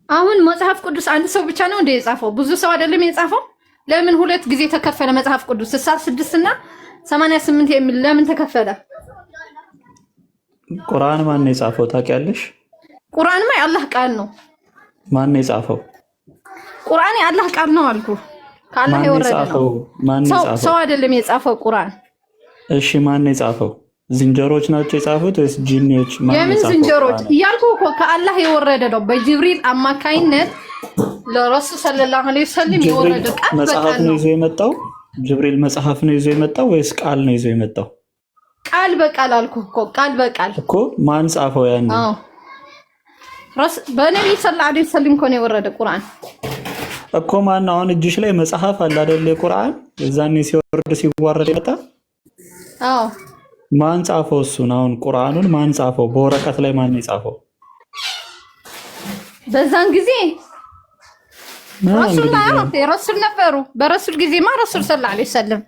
B: አሁን መጽሐፍ ቅዱስ አንድ ሰው ብቻ ነው እንደ የጻፈው? ብዙ ሰው አይደለም የጻፈው? ለምን ሁለት ጊዜ ተከፈለ መጽሐፍ ቅዱስ 66 እና 88 የሚል ለምን ተከፈለ?
E: ቁርአን ማን ነው የጻፈው ታውቂያለሽ?
B: ቁርአንማ የአላህ ቃል ነው።
E: ማን ነው የጻፈው?
B: ቁርአን የአላህ ቃል ነው አልኩ። ከአላህ የወረደ ነው። ሰው አይደለም የጻፈው ቁርአን።
E: እሺ ማን ነው የጻፈው? ዝንጀሮች ናቸው የጻፉት ወይስ ጂኒዎች?
B: የምን ዝንጀሮች እያልኩ እኮ ከአላህ የወረደ ነው። በጅብሪል አማካይነት ለረሱል ሰለላሁ ዐለይሂ ወሰለም የወረደ ቃል
E: መጽሐፍ ነው ይዞ የመጣው። ጅብሪል መጽሐፍ ነው ይዞ የመጣው ወይስ ቃል ነው ይዞ የመጣው?
B: ቃል በቃል አልኩ እኮ ቃል በቃል
E: እኮ። ማን ጻፈው ያን?
B: በነብይ ሰለላሁ ዐለይሂ ወሰለም እኮ ነው የወረደ ቁርአን
E: እኮ። ማን አሁን እጅሽ ላይ መጽሐፍ አለ አይደል? የቁርአን የዛኔ ሲወርድ ሲዋረድ የመጣ ማን ጻፈው እሱን? አሁን ቁርአኑን ማን ጻፈው? በወረቀት ላይ ማን የጻፈው?
B: በዛን ጊዜ ረሱል ነበሩ። በረሱል ጊዜማ ረሱል ሰለላሁ ዐለይሂ ወሰለም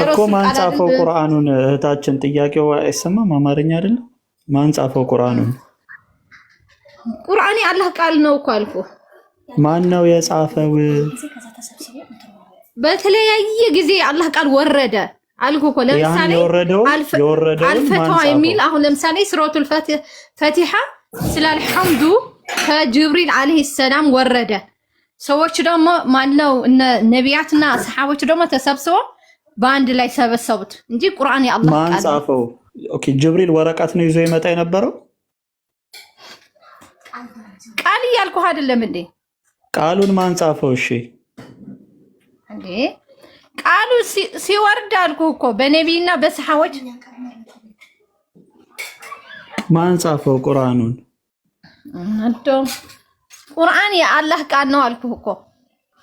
E: እኮ ማን ጻፈው ቁርአኑን? እህታችን ጥያቄው አይሰማም? አማርኛ አይደለም? ማን ጻፈው ቁርአኑን?
B: ቁርአን የአላህ ቃል ነው እኮ አልኩ።
E: ማን ነው የጻፈው?
B: በተለያየ ጊዜ አላህ ቃል ወረደ አልኩ እኮ። ለምሳሌ አልፈትዋ የሚል አሁን ለምሳሌ ሱረቱል ፈቲሃ ስላል ሐምዱ ከጅብሪል አለይሂ ሰላም ወረደ። ሰዎች ደግሞ ማነው ነቢያትና ሰሃቦች ደግሞ ተሰብስበው በአንድ ላይ ሰበሰቡት እንጂ ቁርአን የአላህ ቃል
E: ማን ጻፈው? ኦኬ ጅብሪል ወረቀት ነው ይዞ ይመጣ የነበረው?
B: ቃል እያልኩ አይደለም እንዴ?
E: ቃሉን ማን ጻፈው? እሺ
B: እንዴ ቃሉ ሲወርድ አልኩ እኮ በነቢይና በሰሃቦች።
E: ማን ጻፈው ቁርአኑን?
B: ቁርአን የአላህ ቃል ነው አልኩ እኮ።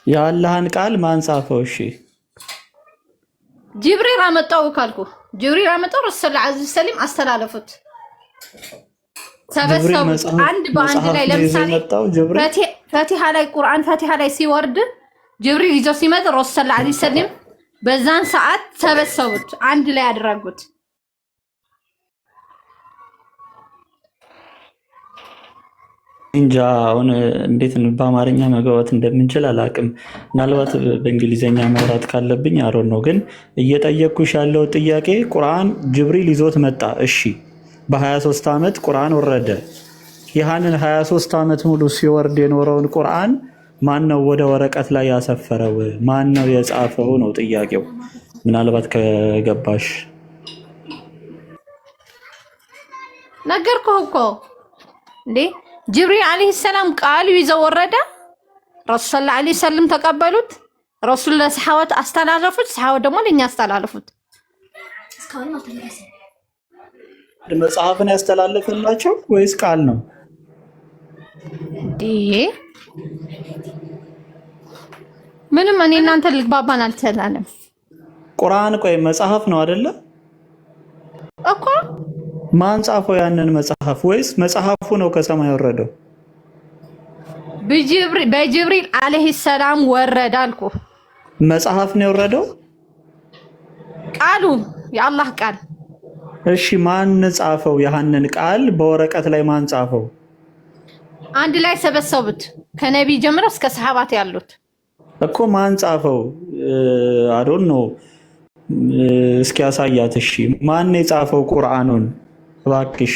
E: የአላህን ቃል ማን ጻፈው? እሺ
B: ጅብሪል አመጣው ካልኩ ጅብሪል አመጣው ረሱል ዐለይሂ ሰላም አስተላለፉት፣ ሰበሰቡት አንድ በአንድ ላይ። ለምሳሌ ፈቲሃ ላይ ቁርአን ፈቲሃ ላይ ሲወርድ ጅብሪል ይዞ ሲመጣ ረሱል ዐለይሂ ሰላም በዛን ሰዓት ሰበሰቡት፣ አንድ ላይ አደረጉት።
E: እንጃ አሁን እንዴት በአማርኛ መግባባት እንደምንችል አላውቅም። ምናልባት በእንግሊዘኛ ማውራት ካለብኝ አሮን ነው። ግን እየጠየቅኩሽ ያለው ጥያቄ ቁርአን ጅብሪል ይዞት መጣ። እሺ በ23 ዓመት ቁርአን ወረደ። ያንን 23 ዓመት ሙሉ ሲወርድ የኖረውን ቁርአን ማን ነው ወደ ወረቀት ላይ ያሰፈረው? ማን ነው የጻፈው ነው ጥያቄው። ምናልባት ከገባሽ
B: ነገርኩህ እኮ እንዴ። ጅብሪል አለይሂ ሰላም ቃሉ ይዘው ወረደ። ረሱል ዐለይሂ ሰላም ተቀበሉት። ረሱል ለሰሃቦት አስተላለፉት። ሰሃቦት ደግሞ ለኛ አስተላለፉት።
E: መጽሐፍን ያስተላለፈላቸው ወይስ ቃል ነው?
B: ምንም እኔ እናንተ ልግባባን አልተላለም።
E: ቁርአን ቆይ መጽሐፍ ነው አይደለ
B: እኮ።
E: ማን ጻፈው ያንን መጽሐፍ? ወይስ መጽሐፉ ነው ከሰማይ ወረደው?
B: በጅብሪል አለይሂ ሰላም ወረደ አልኩ።
E: መጽሐፍ ነው የወረደው?
B: ቃሉ የአላህ ቃል።
E: እሺ ማን ጻፈው ያንን ቃል? በወረቀት ላይ ማን ጻፈው?
B: አንድ ላይ ሰበሰቡት ከነቢይ ጀምሮ እስከ ሰሃባት ያሉት
E: እኮ። ማን ጻፈው? አዶን ነው። እስኪ ያሳያት። እሺ ማን የጻፈው ቁርአኑን? እባክሽ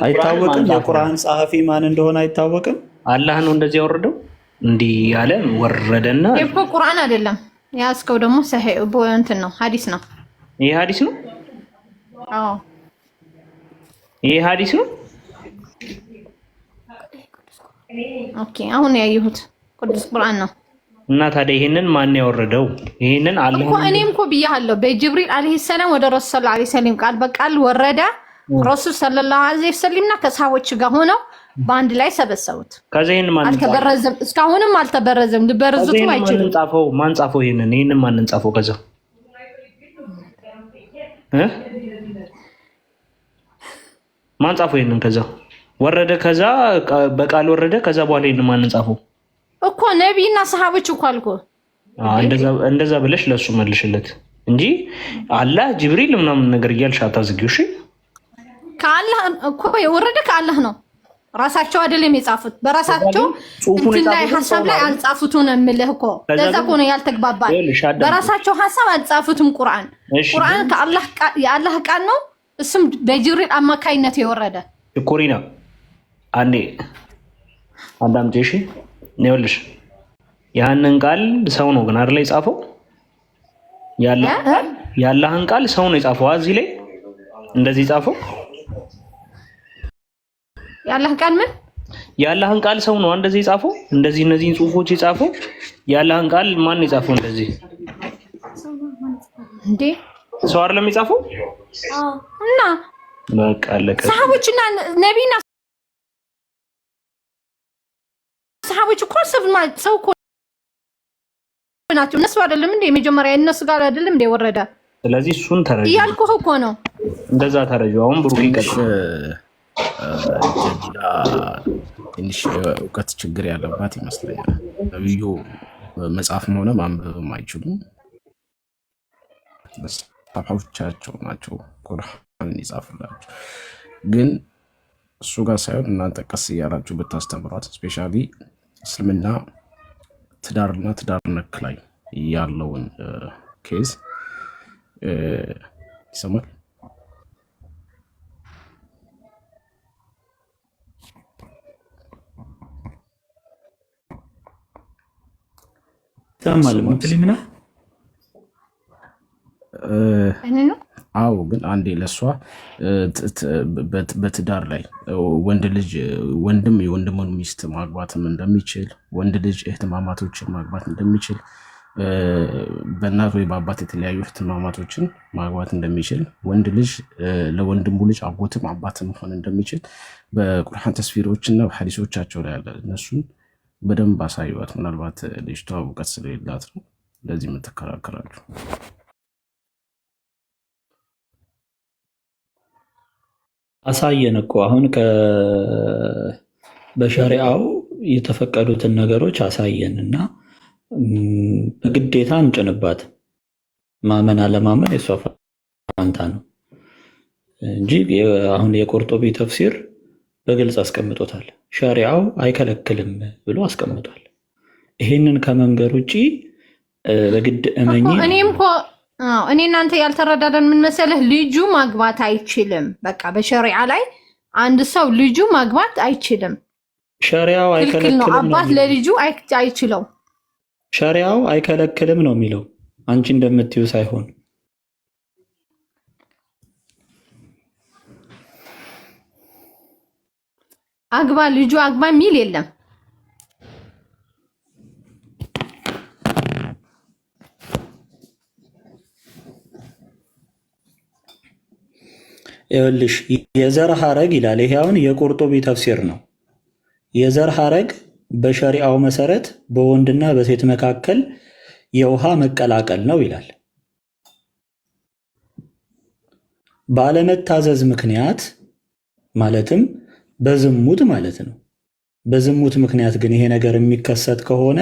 E: አይታወቅም? የቁርአን ጸሐፊ ማን እንደሆነ አይታወቅም?
C: አላህ ነው እንደዚህ ያወረደው። እንዲህ ያለ ወረደና
B: እኮ ቁርአን አይደለም ያስከው ደግሞ ሰሂህ እንትን ነው፣ ሐዲስ ነው።
C: ይሄ ሐዲስ ነው።
B: አዎ
C: ይሄ ሐዲስ ነው።
B: ኦኬ አሁን ያየሁት ቅዱስ ቁርአን ነው።
C: እና ታዲያ ይሄንን ማን ያወረደው? ይሄንን አላህ
B: እኮ እኔም እኮ ብያለሁ። በጅብሪል አለይሂ ሰላም ወደ ረሱል ዐለይሂ ሰላም ቃል በቃል ወረደ። ረሱል ሰለላሁ ዐለይሂ ወሰለምና ከሰሃቦች ጋር ሆነው በአንድ ላይ ሰበሰቡት።
C: ከዛ ይሄን ማን
B: አልተበረዘም፣ እስካሁንም አልተበረዘም። ልበረዙት አይችልም።
C: ማን ጻፈው? ይሄንን ማን ጻፈው? ከዛ ማን ጻፈው? ይሄንን ከዛ ወረደ። ከዛ በቃል ወረደ። ከዛ በኋላ ይሄንን ማን ጻፈው?
B: እኮ ነቢይና ሰሃቦች እኮ አልኩ።
C: እንደዛ ብለሽ ለሱ መልሽለት እንጂ አላህ ጅብሪል ምናምን ነገር እያልሽ አታዝጊው። እሺ
B: ከአላህ እኮ የወረደ ከአላህ ነው። ራሳቸው አይደለም የጻፉት። በራሳቸው እንትን ላይ ሐሳብ ላይ አልጻፉትም ነው የምልህ እኮ። ለዛ እኮ ነው ያልተግባባል። በራሳቸው ሐሳብ አልጻፉትም። ቁርአን ከአላህ የአላህ ቃል ነው። እሱም በጅብሪል አማካይነት የወረደ
C: ኮሪና አንዴ አዳምጪ። እሺ ይኸውልሽ ያንን ቃል ሰው ነው ግን አይደል የጻፈው? ያላህን ቃል ሰው ነው የጻፈው። እዚህ ላይ እንደዚህ ጻፈው።
B: ያላህ ቃል ምን?
C: ያላህን ቃል ሰው ነው እንደዚህ የጻፈው። እንደዚህ እነዚህን ጽሁፎች የጻፈው ያላህን ቃል ማን የጻፈው? እንደዚህ
B: እንዴ
C: ሰው አይደለም የጻፈው?
B: እና
C: በቃ አለቀ።
B: ሰሃቦችና ነቢይና ሰሃቦች እኮ ሰው እኮ ናቸው። እነሱ አይደለም እንዴ መጀመሪያ እነሱ ጋር አይደለም እንዴ ወረደ?
C: ስለዚህ እሱን ተረጅ
B: እያልኩህ እኮ ነው።
C: እንደዛ ተረጅ። አሁን ብሩክ ይቀጥል።
H: ትንሽ እውቀት ችግር ያለባት ይመስለኛል። ነብዩ መጽሐፍም ሆነ ማንበብም አይችሉም። መጽሐፎቻቸው ናቸው ቁርአን ይጻፍላቸው። ግን እሱ ጋር ሳይሆን እናንተ ቀስ እያላችሁ ብታስተምሯት፣ ስፔሻሊ እስልምና ትዳርና ትዳር ነክ ላይ ያለውን ኬዝ ይሰማል።
E: ይሰማል። ሙስሊም ነህ?
H: አዎ፣ ግን አንዴ ለሷ በትዳር ላይ ወንድ ልጅ ወንድም የወንድሙን ሚስት ማግባትም እንደሚችል፣ ወንድ ልጅ እህትማማቶችን ማግባት እንደሚችል፣ በእናት ወይ በአባት የተለያዩ እህትማማቶችን ማግባት እንደሚችል፣ ወንድ ልጅ ለወንድሙ ልጅ አጎትም አባትም መሆን እንደሚችል በቁርአን ተስፊሮችና በሐዲሶቻቸው ላይ ያለ እነሱን በደንብ አሳዩት። ምናልባት ልጅቷ እውቀት ስለሌላት ነው ለዚህ የምትከራከራችሁ።
E: አሳየን እኮ አሁን በሸሪዓው የተፈቀዱትን ነገሮች አሳየን እና በግዴታ እንጭንባት። ማመን አለማመን የሷ ፋንታ ነው እንጂ አሁን የቁርጡቢ ተፍሲር በግልጽ አስቀምጦታል። ሸሪዓው አይከለክልም ብሎ አስቀምጧል። ይሄንን ከመንገር ውጪ በግድ እመኚ።
B: እኔም እኮ እኔ እናንተ ያልተረዳዳን ምን መሰለህ፣ ልጁ ማግባት አይችልም። በቃ በሸሪዓ ላይ አንድ ሰው ልጁ ማግባት አይችልም።
E: ሸሪዓው አይከለክልም።
B: አባት ለልጁ አይችለው።
E: ሸሪዓው አይከለክልም ነው የሚለው፣ አንቺ እንደምትዩ ሳይሆን።
B: አግባ ልጁ አግባ የሚል የለም።
E: ይኸውልሽ የዘር ሐረግ ይላል። ይሄ አሁን የቁርጡቢ ተፍሲር ነው። የዘር ሐረግ በሸሪዓው መሰረት በወንድና በሴት መካከል የውሃ መቀላቀል ነው ይላል። ባለመታዘዝ ምክንያት ማለትም በዝሙት ማለት ነው። በዝሙት ምክንያት ግን ይሄ ነገር የሚከሰት ከሆነ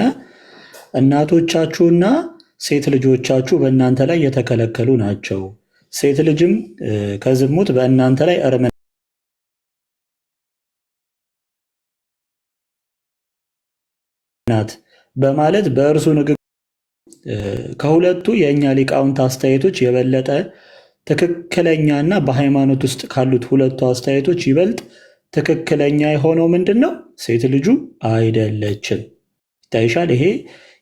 E: እናቶቻችሁና ሴት ልጆቻችሁ በእናንተ ላይ የተከለከሉ ናቸው። ሴት ልጅም ከዝሙት በእናንተ ላይ እርም ናት በማለት በእርሱ ንግግር ከሁለቱ የእኛ ሊቃውንት አስተያየቶች የበለጠ ትክክለኛና በሃይማኖት ውስጥ ካሉት ሁለቱ አስተያየቶች ይበልጥ ትክክለኛ የሆነው ምንድን ነው? ሴት ልጁ አይደለችም። ይታይሻል። ይሄ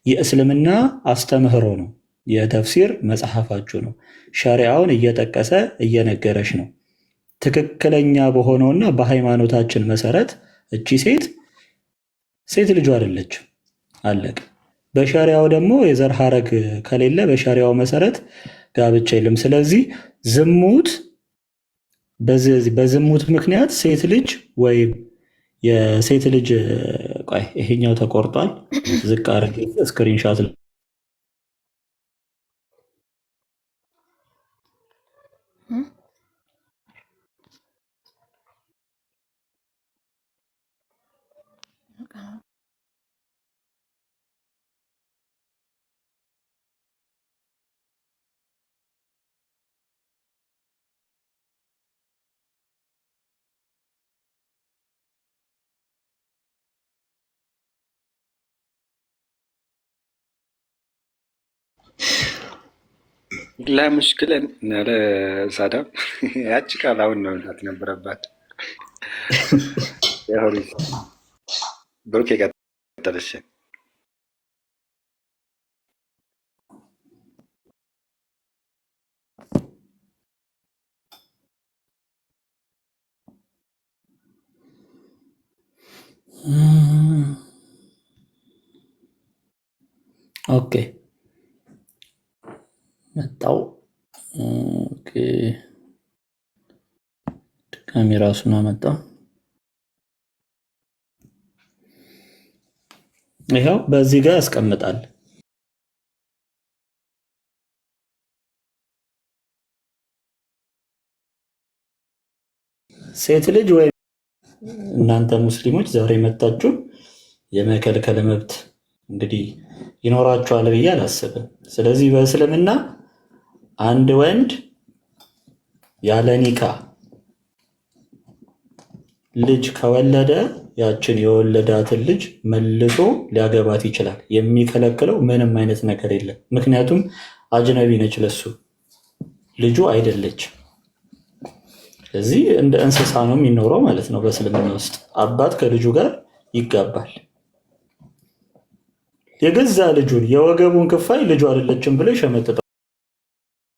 E: የእስልምና አስተምህሮ ነው። የተፍሲር መጽሐፋችሁ ነው። ሸሪዓውን እየጠቀሰ እየነገረች ነው። ትክክለኛ በሆነውና በሃይማኖታችን መሰረት እቺ ሴት ልጁ አይደለችም። አለቀ። በሸሪዓው ደግሞ የዘር ሐረግ ከሌለ በሸሪዓው መሰረት ጋብቻ የለም። ስለዚህ ዝሙት በዝሙት ምክንያት ሴት ልጅ ወይም የሴት ልጅ ይሄኛው ተቆርጧል። ዝቅ አድርጌ ስክሪንሻት
A: لا مشكلة لا صدام ያቺ ቃል አሁን ነው ማለት ነበረባት። ያሁሪ ብሩክ የቀጠለሽ
E: ኦኬ መጣው። ኦኬ ድጋሚ ራሱን አመጣው። ይሄው በዚህ ጋር ያስቀምጣል። ሴት ልጅ ወይ እናንተ ሙስሊሞች ዛሬ መጣችሁ የመከልከል መብት እንግዲህ ይኖራችኋል ብዬ አላስብም። ስለዚህ በእስልምና አንድ ወንድ ያለ ኒካ ልጅ ከወለደ ያችን የወለዳትን ልጅ መልሶ ሊያገባት ይችላል። የሚከለክለው ምንም አይነት ነገር የለም። ምክንያቱም አጅነቢ ነች፣ ለሱ ልጁ አይደለችም። ስለዚህ እንደ እንስሳ ነው የሚኖረው ማለት ነው። በእስልምና ውስጥ አባት ከልጁ ጋር ይጋባል። የገዛ ልጁን የወገቡን ክፋይ ልጁ አይደለችም ብሎ ይሸመጥጣል።